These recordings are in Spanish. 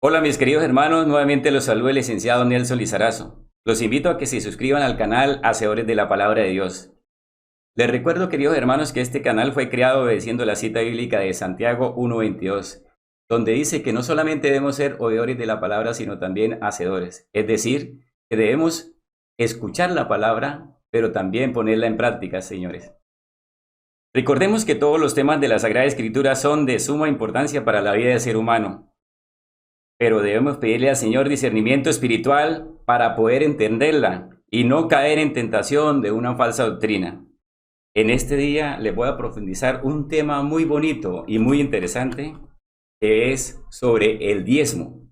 Hola mis queridos hermanos, nuevamente los saluda el licenciado Nelson Lizarazo. Los invito a que se suscriban al canal Hacedores de la Palabra de Dios. Les recuerdo, queridos hermanos, que este canal fue creado obedeciendo la cita bíblica de Santiago 1:22, donde dice que no solamente debemos ser oidores de la palabra, sino también hacedores. Es decir, que debemos escuchar la palabra, pero también ponerla en práctica, señores. Recordemos que todos los temas de la Sagrada Escritura son de suma importancia para la vida del ser humano. Pero debemos pedirle al Señor discernimiento espiritual para poder entenderla y no caer en tentación de una falsa doctrina. En este día les voy a profundizar un tema muy bonito y muy interesante, que es sobre el diezmo.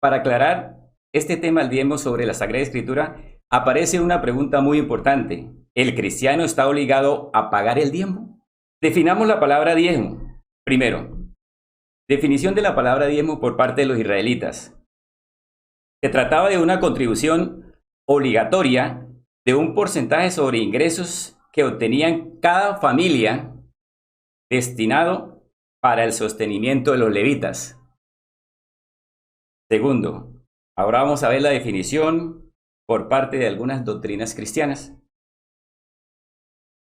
Para aclarar este tema, el diezmo sobre la Sagrada Escritura, aparece una pregunta muy importante. ¿El cristiano está obligado a pagar el diezmo? Definamos la palabra diezmo. Primero, definición de la palabra diezmo por parte de los israelitas. Se trataba de una contribución obligatoria de un porcentaje sobre ingresos que obtenían cada familia destinado para el sostenimiento de los levitas. Segundo, ahora vamos a ver la definición por parte de algunas doctrinas cristianas.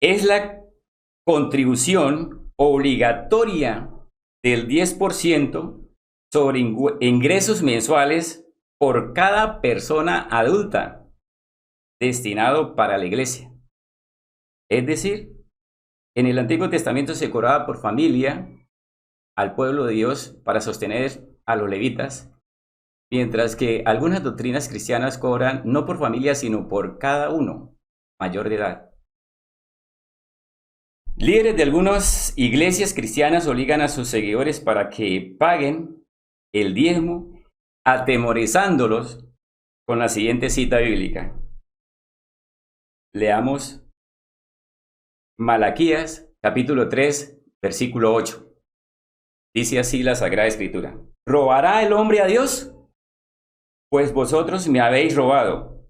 Es la contribución obligatoria del 10% sobre ingresos mensuales por cada persona adulta destinado para la iglesia. Es decir, en el Antiguo Testamento se cobraba por familia al pueblo de Dios para sostener a los levitas, mientras que algunas doctrinas cristianas cobran no por familia, sino por cada uno mayor de edad. Líderes de algunas iglesias cristianas obligan a sus seguidores para que paguen el diezmo, atemorizándolos con la siguiente cita bíblica. Leamos Malaquías, capítulo 3, versículo 8. Dice así la Sagrada Escritura. ¿Robará el hombre a Dios? Pues vosotros me habéis robado.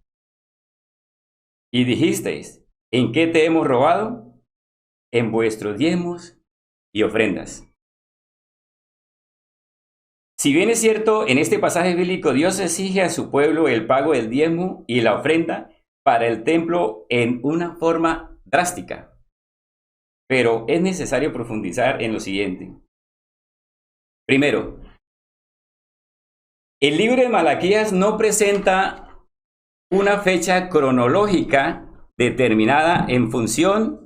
Y dijisteis, ¿en qué te hemos robado? En vuestros diezmos y ofrendas. Si bien es cierto, en este pasaje bíblico Dios exige a su pueblo el pago del diezmo y la ofrenda para el templo en una forma drástica, pero es necesario profundizar en lo siguiente. Primero, el libro de Malaquías no presenta una fecha cronológica determinada en función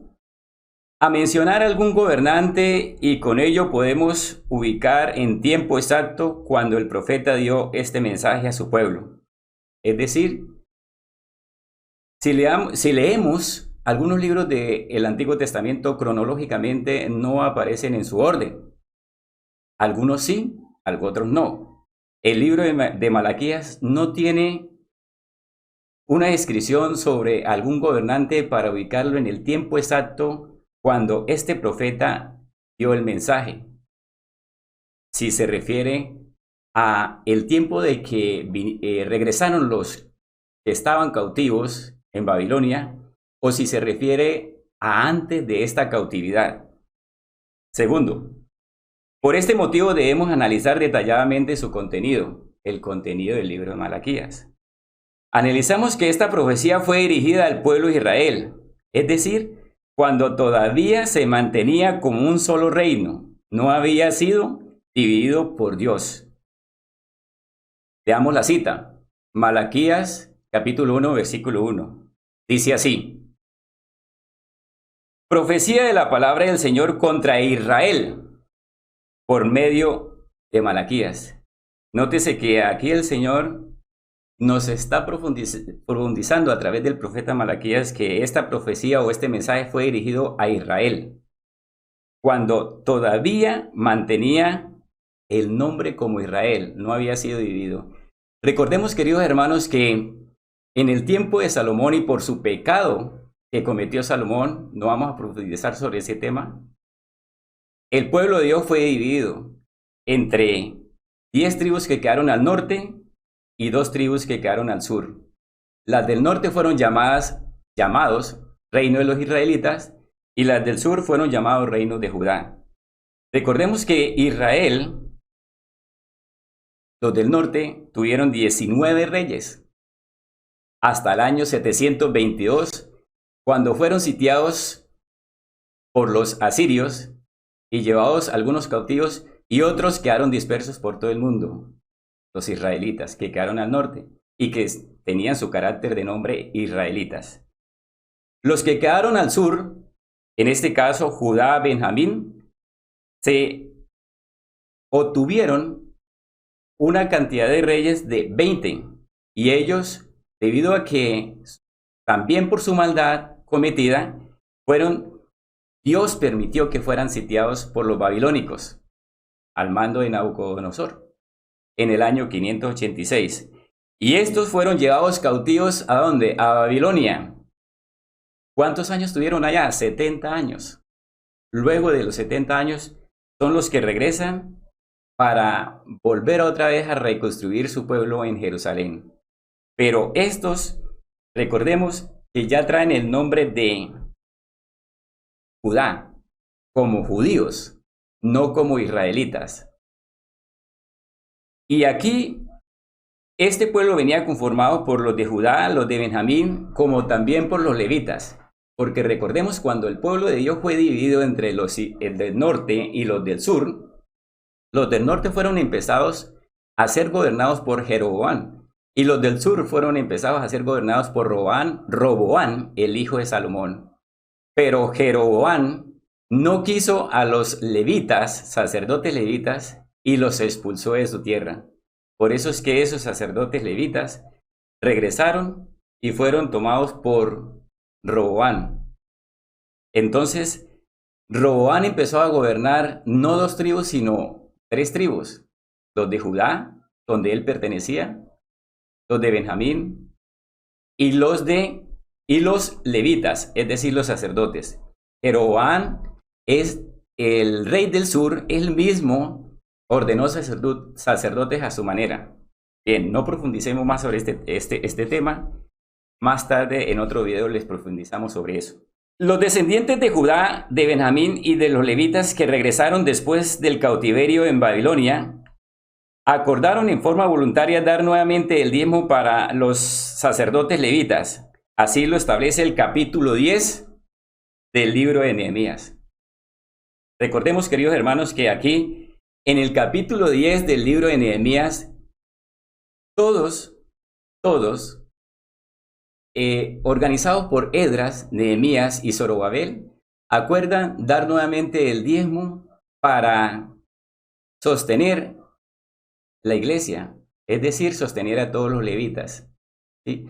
a mencionar algún gobernante, y con ello podemos ubicar en tiempo exacto cuando el profeta dio este mensaje a su pueblo. Es decir, si leemos algunos libros del Antiguo Testamento cronológicamente no aparecen en su orden. Algunos sí, otros no. El libro de Malaquías no tiene una descripción sobre algún gobernante para ubicarlo en el tiempo exacto cuando este profeta dio el mensaje. Si se refiere a el tiempo de que regresaron los que estaban cautivos en Babilonia, o si se refiere a antes de esta cautividad. Segundo, por este motivo debemos analizar detalladamente su contenido, el contenido del libro de Malaquías. Analizamos que esta profecía fue dirigida al pueblo de Israel, es decir, cuando todavía se mantenía como un solo reino, no había sido dividido por Dios. Veamos la cita, Malaquías capítulo 1, versículo 1. Dice así: profecía de la palabra del Señor contra Israel por medio de Malaquías. Nótese que aquí el Señor nos está profundizando a través del profeta Malaquías que esta profecía o este mensaje fue dirigido a Israel, cuando todavía mantenía el nombre como Israel, no había sido dividido. Recordemos, queridos hermanos, que en el tiempo de Salomón y por su pecado que cometió Salomón, no vamos a profundizar sobre ese tema, el pueblo de Dios fue dividido entre 10 tribus que quedaron al norte y 2 tribus que quedaron al sur. Las del norte fueron llamados reino de los israelitas, y las del sur fueron llamados reinos de Judá. Recordemos que Israel los del norte tuvieron 19 reyes, hasta el año 722, cuando fueron sitiados por los asirios y llevados algunos cautivos y otros quedaron dispersos por todo el mundo. Los israelitas que quedaron al norte y que tenían su carácter de nombre israelitas. Los que quedaron al sur, en este caso Judá, Benjamín, se obtuvieron una cantidad de reyes de 20 y ellos, debido a que también por su maldad cometida, Dios permitió que fueran sitiados por los babilónicos al mando de Nabucodonosor en el año 586. Y estos fueron llevados cautivos ¿a dónde? A Babilonia. ¿Cuántos años tuvieron allá? 70 años. Luego de los 70 años son los que regresan para volver otra vez a reconstruir su pueblo en Jerusalén. Pero estos, recordemos que ya traen el nombre de Judá, como judíos, no como israelitas. Y aquí, este pueblo venía conformado por los de Judá, los de Benjamín, como también por los levitas. Porque recordemos, cuando el pueblo de Dios fue dividido entre el del norte y los del sur, los del norte fueron empezados a ser gobernados por Jeroboam, y los del sur fueron empezados a ser gobernados por Roboam, el hijo de Salomón. Pero Jeroboam no quiso a los levitas, sacerdotes levitas, y los expulsó de su tierra. Por eso es que esos sacerdotes levitas regresaron y fueron tomados por Roboam. Entonces, Roboam empezó a gobernar no 2 tribus, sino 3 tribus. Los de Judá, donde él pertenecía, los de Benjamín y los levitas, es decir, los sacerdotes. Jeroboam es el rey del sur, él mismo ordenó sacerdotes a su manera. Bien, no profundicemos más sobre este tema. Más tarde en otro video les profundizamos sobre eso. Los descendientes de Judá, de Benjamín y de los levitas que regresaron después del cautiverio en Babilonia, acordaron en forma voluntaria dar nuevamente el diezmo para los sacerdotes levitas. Así lo establece el capítulo 10 del libro de Nehemías. Recordemos, queridos hermanos, que aquí, en el capítulo 10 del libro de Nehemías, todos, organizados por Esdras, Nehemías y Zorobabel, acuerdan dar nuevamente el diezmo para sostener la iglesia, es decir, sostener a todos los levitas, ¿sí?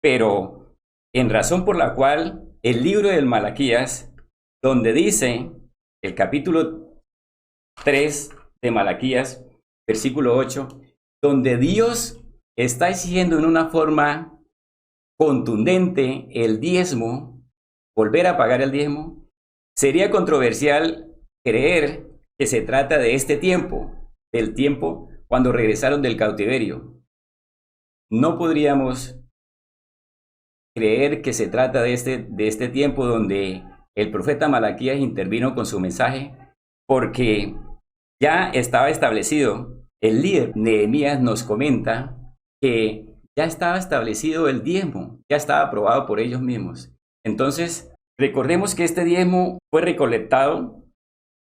Pero en razón por la cual el libro del Malaquías, donde dice el capítulo 3 de Malaquías, versículo 8, donde Dios está exigiendo en una forma contundente el diezmo, volver a pagar el diezmo, sería controversial creer que se trata de este tiempo, del tiempo cuando regresaron del cautiverio. No podríamos creer que se trata de este tiempo donde el profeta Malaquías intervino con su mensaje, porque ya estaba establecido. El líder Nehemías nos comenta que ya estaba establecido el diezmo, ya estaba aprobado por ellos mismos. Entonces, recordemos que este diezmo fue recolectado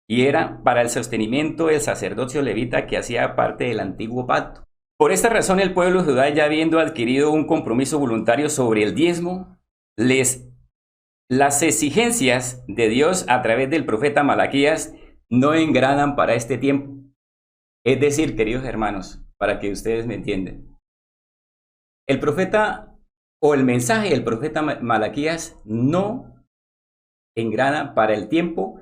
y era para el sostenimiento del sacerdocio levita que hacía parte del antiguo pacto. Por esta razón, el pueblo de Judá, ya habiendo adquirido un compromiso voluntario sobre el diezmo, las exigencias de Dios a través del profeta Malaquías no engranan para este tiempo. Es decir, queridos hermanos, para que ustedes me entiendan, el profeta o el mensaje del profeta Malaquías no engrana para el tiempo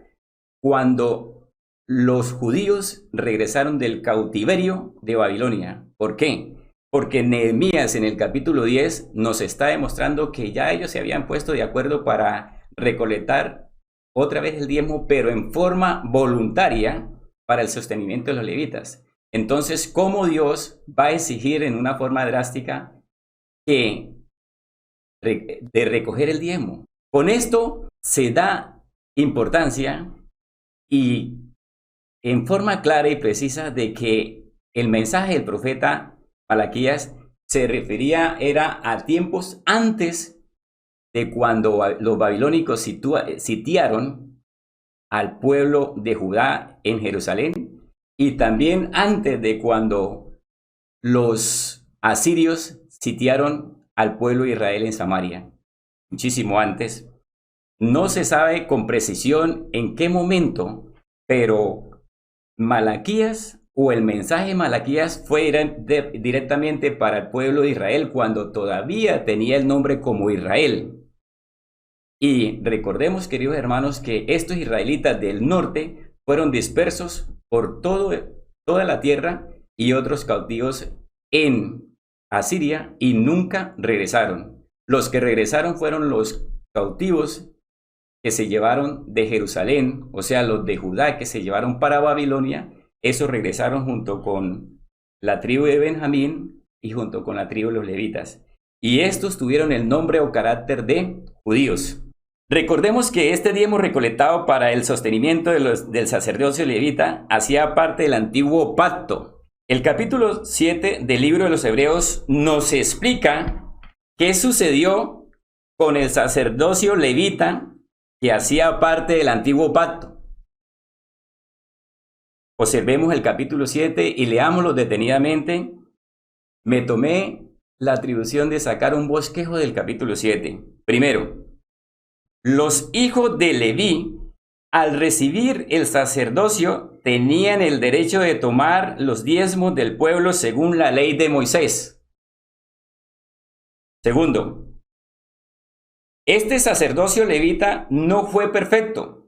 cuando los judíos regresaron del cautiverio de Babilonia. ¿Por qué? Porque Nehemías en el capítulo 10 nos está demostrando que ya ellos se habían puesto de acuerdo para recolectar otra vez el diezmo, pero en forma voluntaria para el sostenimiento de los levitas. Entonces, ¿cómo Dios va a exigir en una forma drástica de recoger el diezmo? Con esto se da importancia y en forma clara y precisa de que el mensaje del profeta Malaquías se refería era a tiempos antes de cuando los babilónicos sitiaron al pueblo de Judá en Jerusalén, y también antes de cuando los asirios sitiaron al pueblo de Israel en Samaria, muchísimo antes. No se sabe con precisión en qué momento, pero Malaquías o el mensaje de Malaquías fue directamente para el pueblo de Israel cuando todavía tenía el nombre como Israel. Y recordemos, queridos hermanos, que estos israelitas del norte fueron dispersos por toda la tierra y otros cautivos en Asiria y nunca regresaron. Los que regresaron fueron los cautivos que se llevaron de Jerusalén, o sea, los de Judá que se llevaron para Babilonia. Esos regresaron junto con la tribu de Benjamín y junto con la tribu de los levitas. Y estos tuvieron el nombre o carácter de judíos. Recordemos que este diezmo recolectado para el sostenimiento del sacerdocio levita hacía parte del antiguo pacto. El capítulo 7 del libro de los Hebreos nos explica qué sucedió con el sacerdocio levita que hacía parte del antiguo pacto. Observemos el capítulo 7 y leámoslo detenidamente. Me tomé la atribución de sacar un bosquejo del capítulo 7. Primero, los hijos de Leví, al recibir el sacerdocio, tenían el derecho de tomar los diezmos del pueblo según la ley de Moisés. Segundo, este sacerdocio levita no fue perfecto.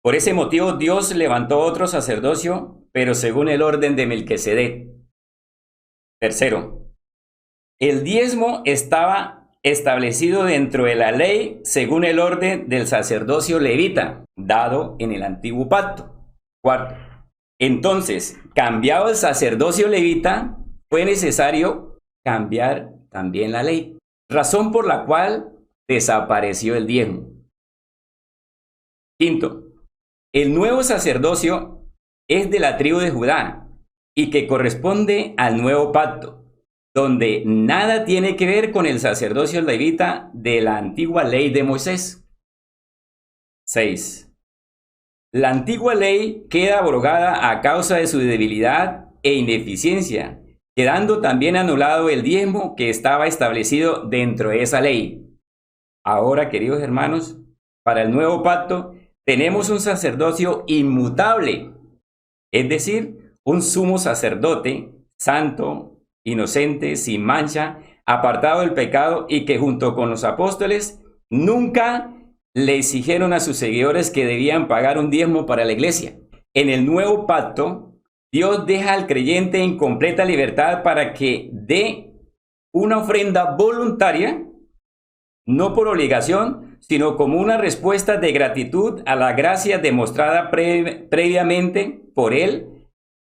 Por ese motivo Dios levantó otro sacerdocio, pero según el orden de Melquisedec. Tercero, el diezmo estaba establecido dentro de la ley según el orden del sacerdocio levita, dado en el antiguo pacto. Cuarto, entonces, cambiado el sacerdocio levita, fue necesario cambiar también la ley, razón por la cual desapareció el diezmo. Quinto, el nuevo sacerdocio es de la tribu de Judá y que corresponde al nuevo pacto, donde nada tiene que ver con el sacerdocio levita de la antigua ley de Moisés. 6. La antigua ley queda abrogada a causa de su debilidad e ineficiencia, quedando también anulado el diezmo que estaba establecido dentro de esa ley. Ahora, queridos hermanos, para el nuevo pacto tenemos un sacerdocio inmutable, es decir, un sumo sacerdote santo, inocente, sin mancha, apartado del pecado y que junto con los apóstoles nunca le exigieron a sus seguidores que debían pagar un diezmo para la iglesia. En el nuevo pacto, Dios deja al creyente en completa libertad para que dé una ofrenda voluntaria, no por obligación, sino como una respuesta de gratitud a la gracia demostrada previamente por Él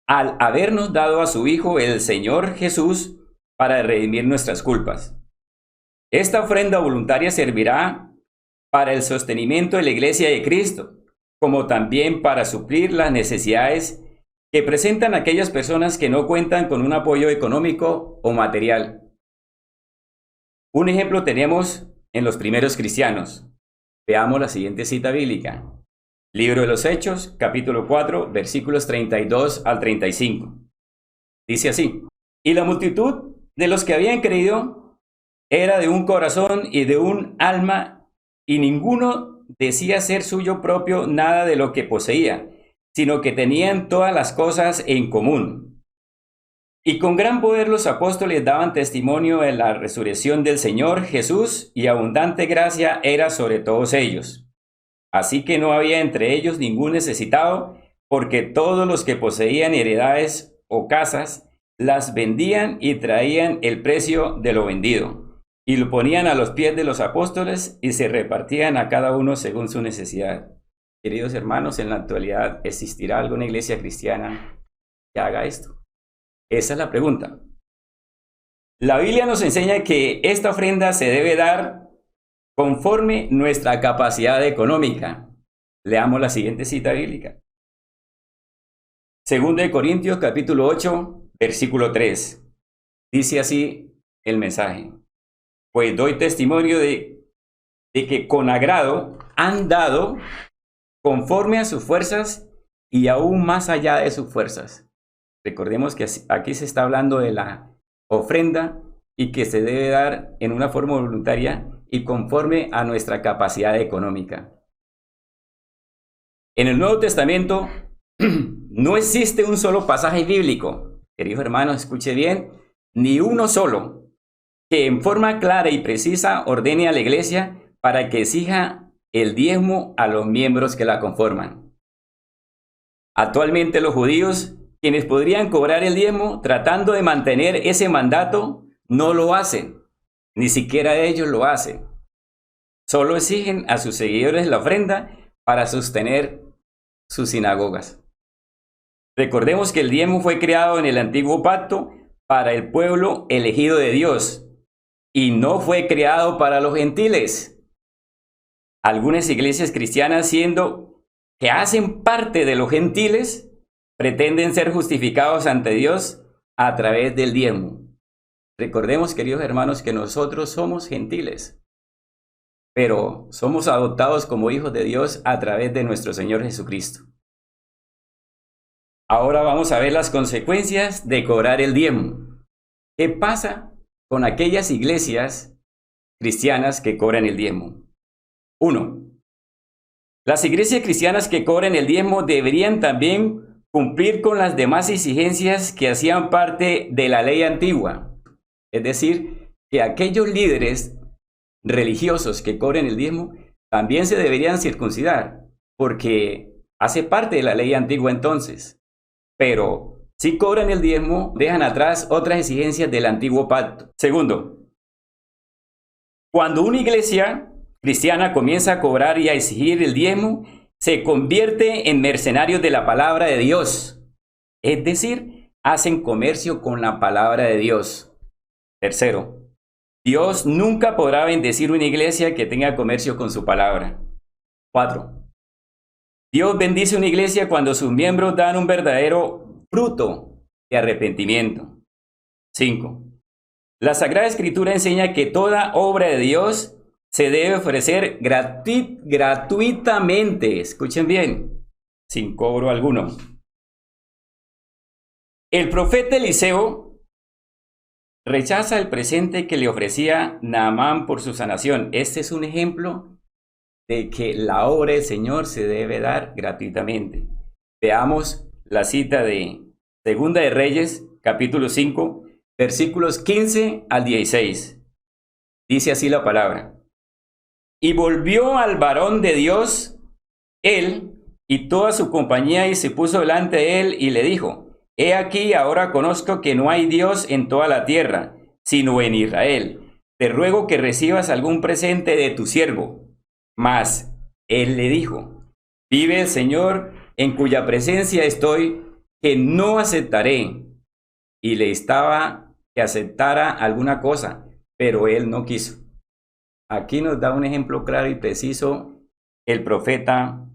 al habernos dado a su Hijo, el Señor Jesús, para redimir nuestras culpas. Esta ofrenda voluntaria servirá para el sostenimiento de la Iglesia de Cristo, como también para suplir las necesidades que presentan aquellas personas que no cuentan con un apoyo económico o material. Un ejemplo tenemos en los primeros cristianos. Veamos la siguiente cita bíblica. Libro de los Hechos, capítulo 4, versículos 32 al 35. Dice así: y la multitud de los que habían creído era de un corazón y de un alma, y ninguno decía ser suyo propio nada de lo que poseía, sino que tenían todas las cosas en común. Y con gran poder los apóstoles daban testimonio de la resurrección del Señor Jesús, y abundante gracia era sobre todos ellos. Así que no había entre ellos ningún necesitado, porque todos los que poseían heredades o casas las vendían y traían el precio de lo vendido, y lo ponían a los pies de los apóstoles y se repartían a cada uno según su necesidad. Queridos hermanos, en la actualidad, ¿existirá alguna iglesia cristiana que haga esto? Esa es la pregunta. La Biblia nos enseña que esta ofrenda se debe dar conforme nuestra capacidad económica. Leamos la siguiente cita bíblica. Segunda de Corintios, capítulo 8, versículo 3. Dice así el mensaje. Pues doy testimonio de que con agrado han dado conforme a sus fuerzas y aún más allá de sus fuerzas. Recordemos que aquí se está hablando de la ofrenda y que se debe dar en una forma voluntaria y conforme a nuestra capacidad económica. En el Nuevo Testamento no existe un solo pasaje bíblico, queridos hermanos, escuche bien, ni uno solo, que en forma clara y precisa ordene a la iglesia para que exija el diezmo a los miembros que la conforman. Actualmente los judíos, quienes podrían cobrar el diezmo tratando de mantener ese mandato, no lo hacen, ni siquiera ellos lo hacen. Solo exigen a sus seguidores la ofrenda para sostener sus sinagogas. Recordemos que el diezmo fue creado en el antiguo pacto para el pueblo elegido de Dios y no fue creado para los gentiles. Algunas iglesias cristianas, siendo que hacen parte de los gentiles, pretenden ser justificados ante Dios a través del diezmo. Recordemos, queridos hermanos, que nosotros somos gentiles, pero somos adoptados como hijos de Dios a través de nuestro Señor Jesucristo. Ahora vamos a ver las consecuencias de cobrar el diezmo. ¿Qué pasa con aquellas iglesias cristianas que cobran el diezmo? 1. Las iglesias cristianas que cobran el diezmo deberían también cumplir con las demás exigencias que hacían parte de la ley antigua. Es decir, que aquellos líderes religiosos que cobren el diezmo también se deberían circuncidar, porque hace parte de la ley antigua entonces. Pero si cobran el diezmo, dejan atrás otras exigencias del antiguo pacto. Segundo, cuando una iglesia cristiana comienza a cobrar y a exigir el diezmo, se convierte en mercenarios de la palabra de Dios. Es decir, hacen comercio con la palabra de Dios. Tercero, Dios nunca podrá bendecir una iglesia que tenga comercio con su palabra. 4. Dios bendice una iglesia cuando sus miembros dan un verdadero fruto de arrepentimiento. 5. La Sagrada Escritura enseña que toda obra de Dios se debe ofrecer gratuitamente. Escuchen bien, sin cobro alguno. El profeta Eliseo rechaza el presente que le ofrecía Naamán por su sanación. Este es un ejemplo de que la obra del Señor se debe dar gratuitamente. Veamos la cita de Segunda de Reyes, capítulo 5, versículos 15 al 16. Dice así la palabra. Y volvió al varón de Dios, él y toda su compañía, y se puso delante de él y le dijo, he aquí, ahora conozco que no hay Dios en toda la tierra, sino en Israel. Te ruego que recibas algún presente de tu siervo. Mas él le dijo, vive el Señor, en cuya presencia estoy, que no aceptaré. Y le estaba que aceptara alguna cosa, pero él no quiso. Aquí nos da un ejemplo claro y preciso el profeta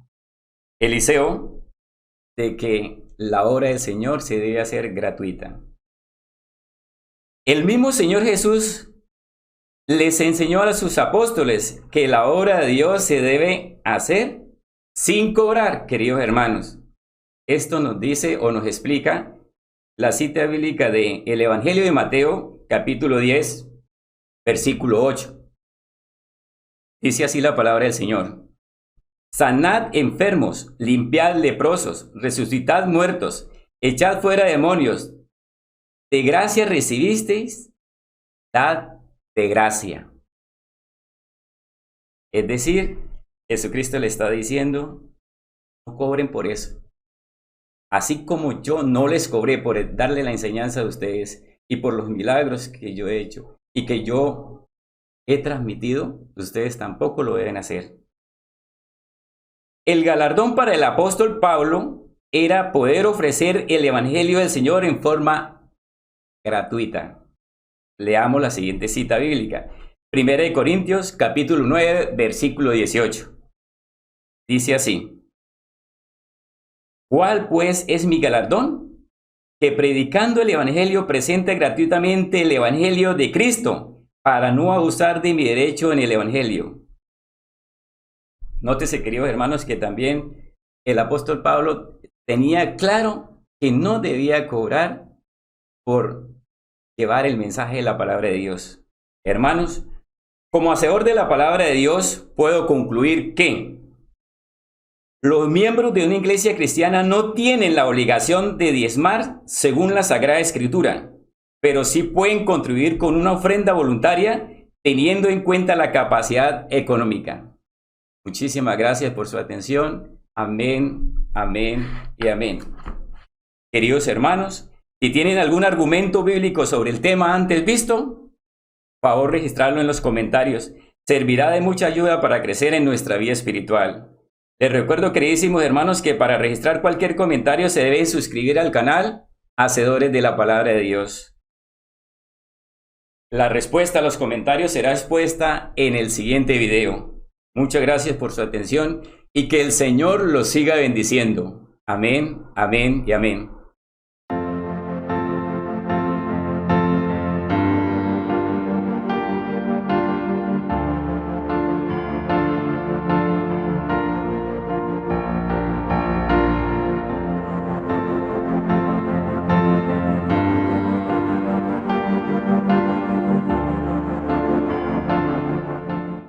Eliseo de que la obra del Señor se debe hacer gratuita. El mismo Señor Jesús les enseñó a sus apóstoles que la obra de Dios se debe hacer sin cobrar, queridos hermanos. Esto nos dice o nos explica la cita bíblica del Evangelio de Mateo, capítulo 10, versículo 8. Dice así la palabra del Señor. Sanad enfermos, limpiad leprosos, resucitad muertos, echad fuera demonios. De gracia recibisteis, dad de gracia. Es decir, Jesucristo le está diciendo, no cobren por eso. Así como yo no les cobré por darle la enseñanza a ustedes y por los milagros que yo he hecho y que yo he transmitido, ustedes tampoco lo deben hacer. El galardón para el apóstol Pablo era poder ofrecer el evangelio del Señor en forma gratuita. Leamos la siguiente cita bíblica. 1 Corintios, capítulo 9, versículo 18. Dice así. ¿Cuál pues es mi galardón? Que predicando el Evangelio presente gratuitamente el Evangelio de Cristo, para no abusar de mi derecho en el Evangelio. Nótese, queridos hermanos, que también el apóstol Pablo tenía claro que no debía cobrar por llevar el mensaje de la palabra de Dios. Hermanos, como hacedor de la palabra de Dios, puedo concluir que los miembros de una iglesia cristiana no tienen la obligación de diezmar según la Sagrada Escritura, pero sí pueden contribuir con una ofrenda voluntaria teniendo en cuenta la capacidad económica. Muchísimas gracias por su atención. Amén, amén y amén. Queridos hermanos, si tienen algún argumento bíblico sobre el tema antes visto, favor registrarlo en los comentarios. Servirá de mucha ayuda para crecer en nuestra vida espiritual. Les recuerdo, queridísimos hermanos, que para registrar cualquier comentario se deben suscribir al canal Hacedores de la Palabra de Dios. La respuesta a los comentarios será expuesta en el siguiente video. Muchas gracias por su atención y que el Señor los siga bendiciendo. Amén, amén y amén.